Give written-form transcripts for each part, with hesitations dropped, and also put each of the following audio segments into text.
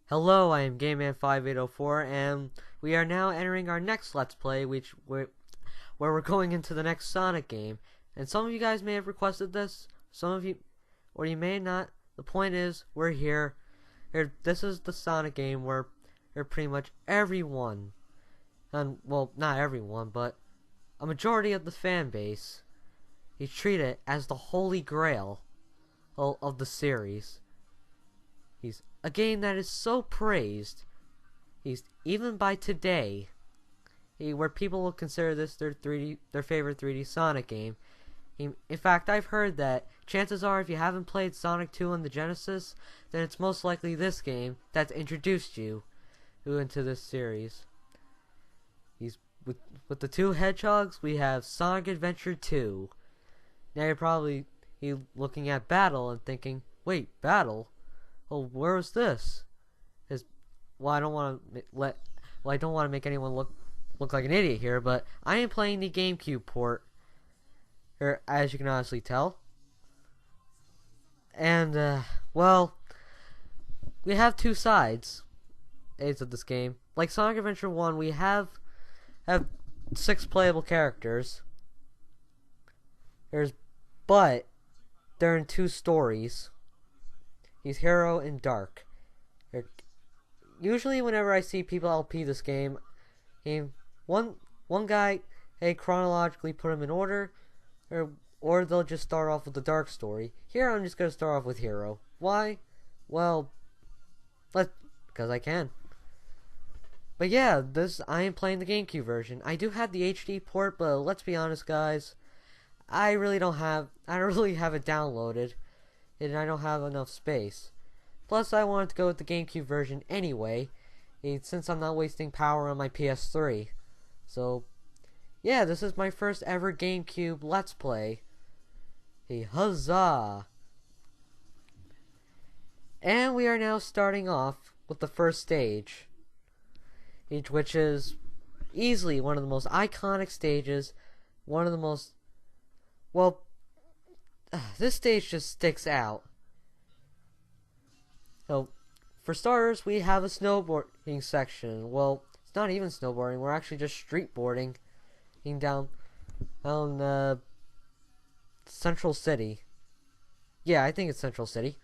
Hello, I am GameMan5804, and we are now entering our next Let's Play, where we're going into the next Sonic game. And some of you guys may have requested this, some of you, or you may not. The point is, we're here. This is the Sonic game where pretty much everyone, and well, not everyone, but a majority of the fan base, you treat it as the holy grail of the series. He's a game that is so praised. He's even by today, where people will consider this their favorite 3D Sonic game. In fact, I've heard that chances are, if you haven't played Sonic 2 on the Genesis, then it's most likely this game that's introduced you into this series. He's with the two hedgehogs. We have Sonic Adventure 2. Now you're probably looking at Battle and thinking, "Wait, Battle? Oh, where was this?" I don't want to make anyone look like an idiot here, but I am playing the GameCube port, as you can honestly tell. And well, we have two sides of this game. Like Sonic Adventure 1, we have 6 playable characters. But they're in 2 stories. He's Hero and Dark. Usually whenever I see people LP this game, one guy, chronologically put them in order, or they'll just start off with the Dark story. Here I'm just going to start off with Hero. Why? Well, because I can. But yeah, I am playing the GameCube version. I do have the HD port, but let's be honest, guys, I don't really have it downloaded, and I don't have enough space. Plus, I wanted to go with the GameCube version anyway, since I'm not wasting power on my PS3. So, yeah, this is my first ever GameCube Let's Play. Huzzah! And we are now starting off with the first stage, which is easily one of the most iconic stages, one of the most... Well, this stage just sticks out. So, for starters, we have a snowboarding section. Well, it's not even snowboarding. We're actually just streetboarding down Central City. Yeah, I think it's Central City.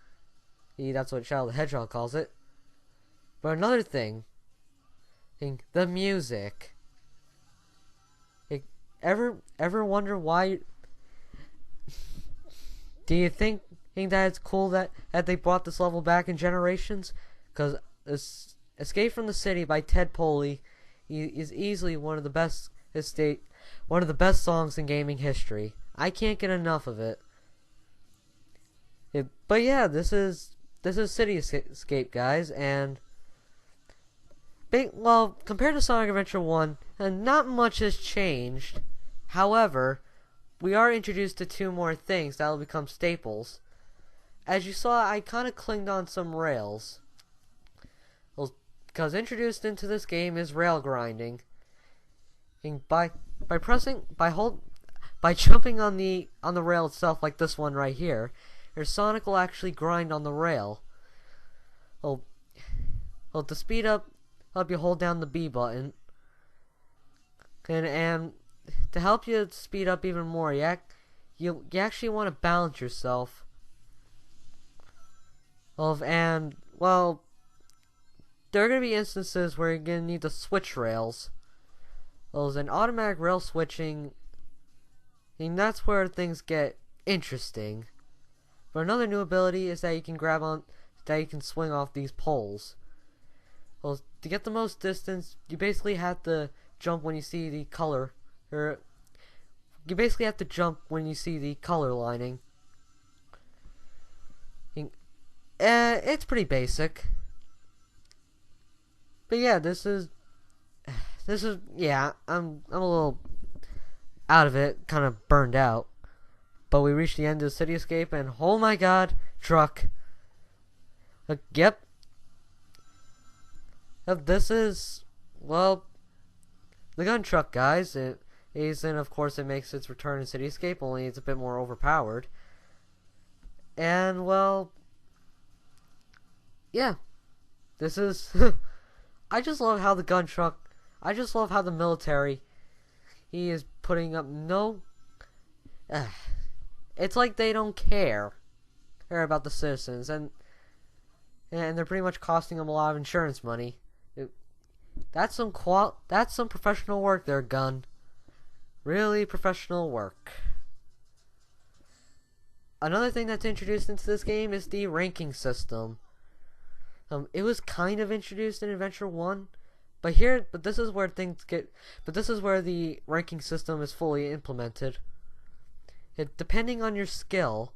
That's what Shadow the Hedgehog calls it. But another thing, the music. Ever wonder why? Do you think that it's cool that they brought this level back in Generations? Because Escape from the City by Ted Poley is easily one of the best songs in gaming history. I can't get enough of it. But yeah, this is Cityscape, guys, and compared to Sonic Adventure 1, not much has changed. However, we are introduced to 2 more things that will become staples. As you saw, I kind of clinged on some rails. Because introduced into this game is rail grinding. And by jumping on the rail itself, like this one right here, your Sonic will actually grind on the rail. To speed up, you hold down the B button. And to help you speed up even more, you actually want to balance yourself. There are going to be instances where you're going to need to switch rails. And automatic rail switching, and that's where things get interesting. But another new ability is that you can swing off these poles. To get the most distance, you basically have to jump when you see the color, lining. It's pretty basic. But yeah, I'm a little out of it, kind of burned out. But we reached the end of the Cityscape, and oh my god, truck. Yep. This is, the gun truck, guys. And of course, it makes its return in Cityscape, only it's a bit more overpowered. And, yeah. This is... I just love how the gun truck... I just love how the military... He is putting up no... it's like they don't care about the citizens, and they're pretty much costing them a lot of insurance money. That's some professional work there, gun. Really professional work. Another thing that's introduced into this game is the ranking system. It was kind of introduced in Adventure 1, but this is where the ranking system is fully implemented. Depending on your skill,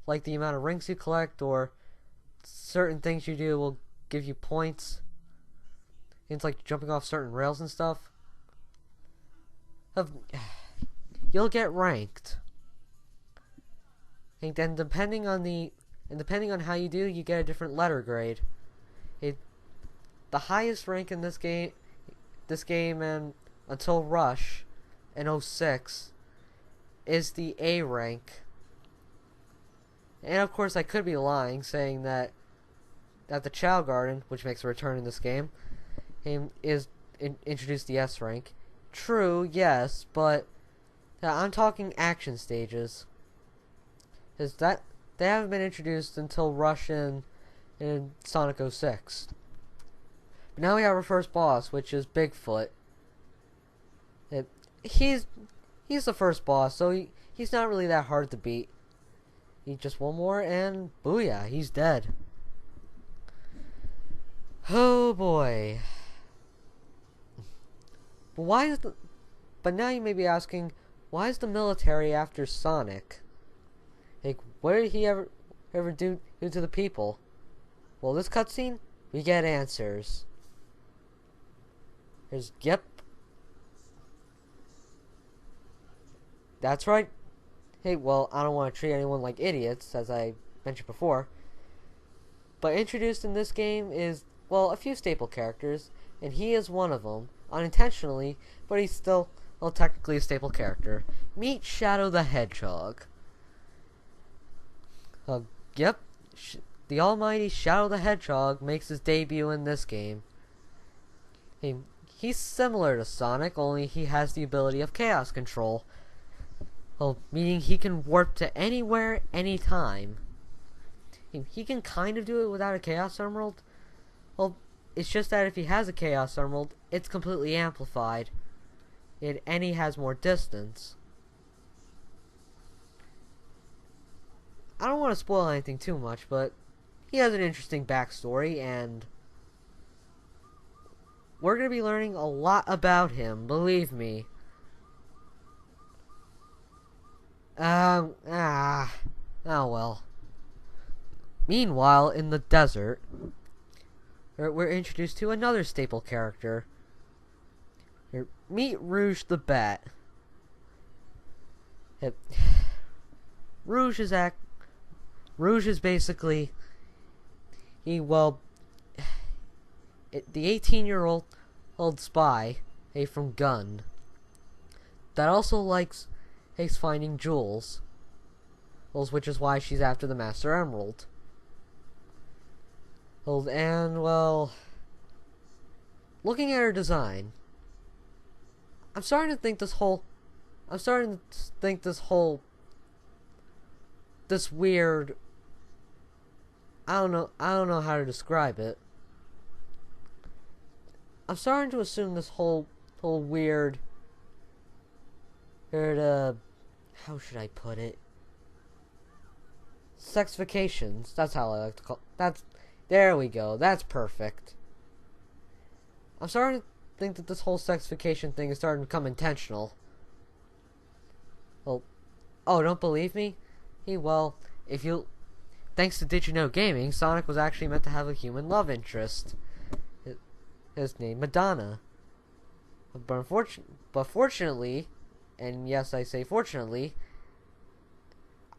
like the amount of rings you collect or certain things you do will give you points. It's like jumping off certain rails and stuff. You'll get ranked. And then depending on how you do, you get a different letter grade. The highest rank in this game and until Rush in 06 is the A rank. And of course I could be lying saying that the Chao Garden, which makes a return in this game, introduced the S rank. True, yes, but I'm talking action stages. Is that they haven't been introduced until Rush in Sonic 06. But now we have our first boss, which is Bigfoot. He's the first boss, so he's not really that hard to beat. He just one more and booyah, he's dead. Oh boy. But now you may be asking, why is the military after Sonic? Like, what did he ever do to the people? Well, this cutscene, we get answers. Yep. That's right. Hey, well, I don't want to treat anyone like idiots, as I mentioned before. But introduced in this game is, well, a few staple characters, and he is one of them, unintentionally, but he's still, well, technically a staple character. Meet Shadow the Hedgehog. Yep, the almighty Shadow the Hedgehog makes his debut in this game. He's similar to Sonic, only he has the ability of Chaos Control. Well, meaning he can warp to anywhere, anytime. He can kind of do it without a Chaos Emerald. Well, it's just that if he has a Chaos Emerald, it's completely amplified. And he has more distance. I don't want to spoil anything too much, but he has an interesting backstory, and we're going to be learning a lot about him, believe me. Oh well. Meanwhile, in the desert, we're introduced to another staple character. Meet Rouge the Bat. Rouge is basically the 18-year-old spy from Gun that also likes finding jewels, which is why she's after the Master Emerald. And well, looking at her design, I'm starting to think this weird, I don't know how to describe it. I'm starting to assume this whole weird, how should I put it? Sexifications. That's how I like to call it. There we go. That's perfect. I'm starting to think that this whole sexification thing is starting to become intentional. Well, oh, don't believe me? Thanks to Did You Know Gaming, Sonic was actually meant to have a human love interest. His name, Madonna. But fortunately, and yes, I say fortunately,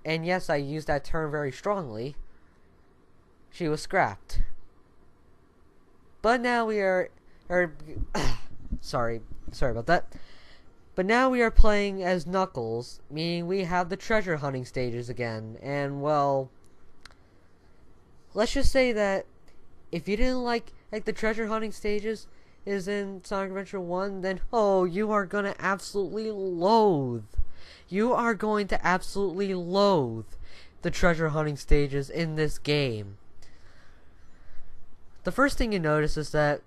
and yes, I use that term very strongly, she was scrapped. But now we are... sorry about that. But now we are playing as Knuckles, meaning we have the treasure hunting stages again. And, well, let's just say that if you didn't like like the treasure hunting stages is in Sonic Adventure 1, then oh, you are gonna absolutely loathe. You are going to absolutely loathe the treasure hunting stages in this game. The first thing you notice is the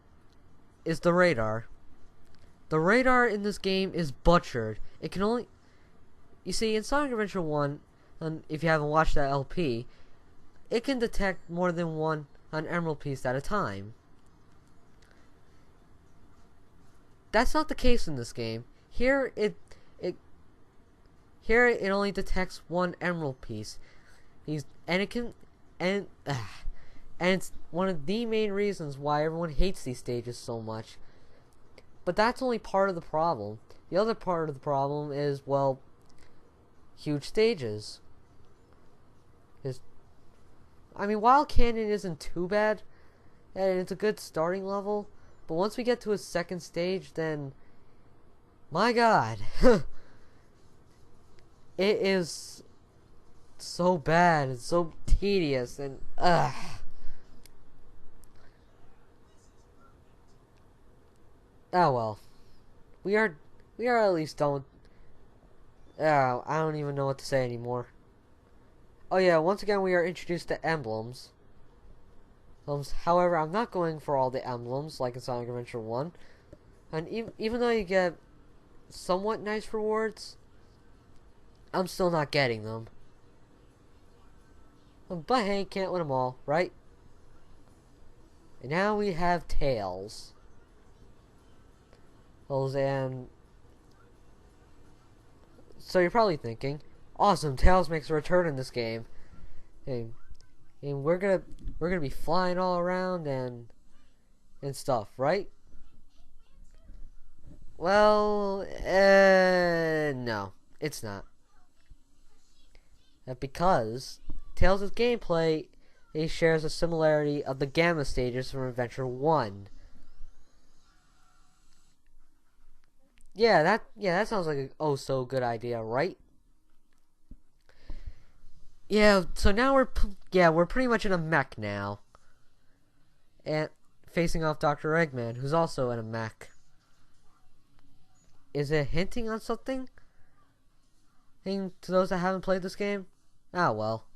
radar. The radar in this game is butchered. It can only... You see, in Sonic Adventure 1, and if you haven't watched that LP, it can detect more than an emerald piece at a time. That's not the case in this game. Here it only detects one emerald piece. And it's one of the main reasons why everyone hates these stages so much. But that's only part of the problem. The other part of the problem is, well, huge stages. I mean, Wild Canyon isn't too bad, and it's a good starting level, but once we get to a second stage, then, my god, it is so bad, it's so tedious, and oh well, we are at least done with, I don't even know what to say anymore. Oh yeah, once again we are introduced to emblems. However, I'm not going for all the emblems like in Sonic Adventure 1. And even though you get somewhat nice rewards, I'm still not getting them. But hey, can't win them all, right? And now we have Tails. And so you're probably thinking, awesome, Tails makes a return in this game. And we're gonna be flying all around and stuff, right? Well, no, it's not. Because Tails' gameplay shares a similarity of the Gamma stages from Adventure 1. Yeah, that sounds like a oh so good idea, right? Yeah, so now we're pretty much in a mech now. And facing off Dr. Eggman, who's also in a mech. Is it hinting on something? To those that haven't played this game? Oh well.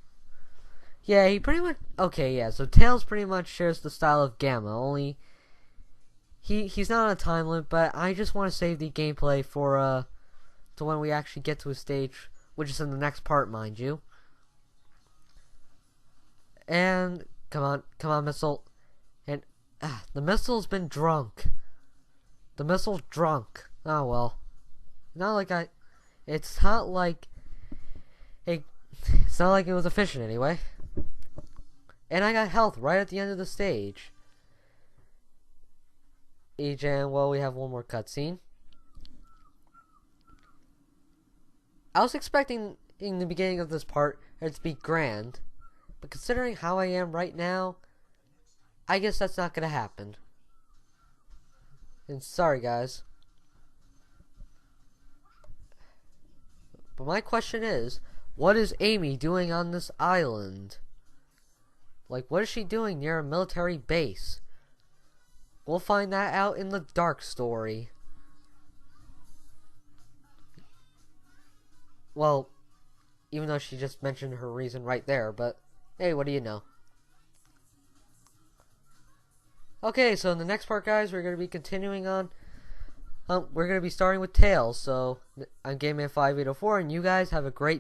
Yeah, he pretty much... Okay, yeah, so Tails pretty much shares the style of Gamma, only... He's not on a time limit, but I just want to save the gameplay for, to when we actually get to a stage, which is in the next part, mind you. And, come on, missile. And, the missile's been drunk. The missile's drunk. Oh, well. It's not like it was efficient anyway. And I got health right at the end of the stage. And, well, we have one more cutscene. I was expecting in the beginning of this part it to be grand, but considering how I am right now, I guess that's not gonna happen. And sorry, guys. But my question is, what is Amy doing on this island? Like, what is she doing near a military base? We'll find that out in the Dark story. Well, even though she just mentioned her reason right there, but hey, what do you know? Okay, so in the next part, guys, we're going to be continuing on. We're going to be starting with Tails, so I'm GameMan5804, and you guys have a great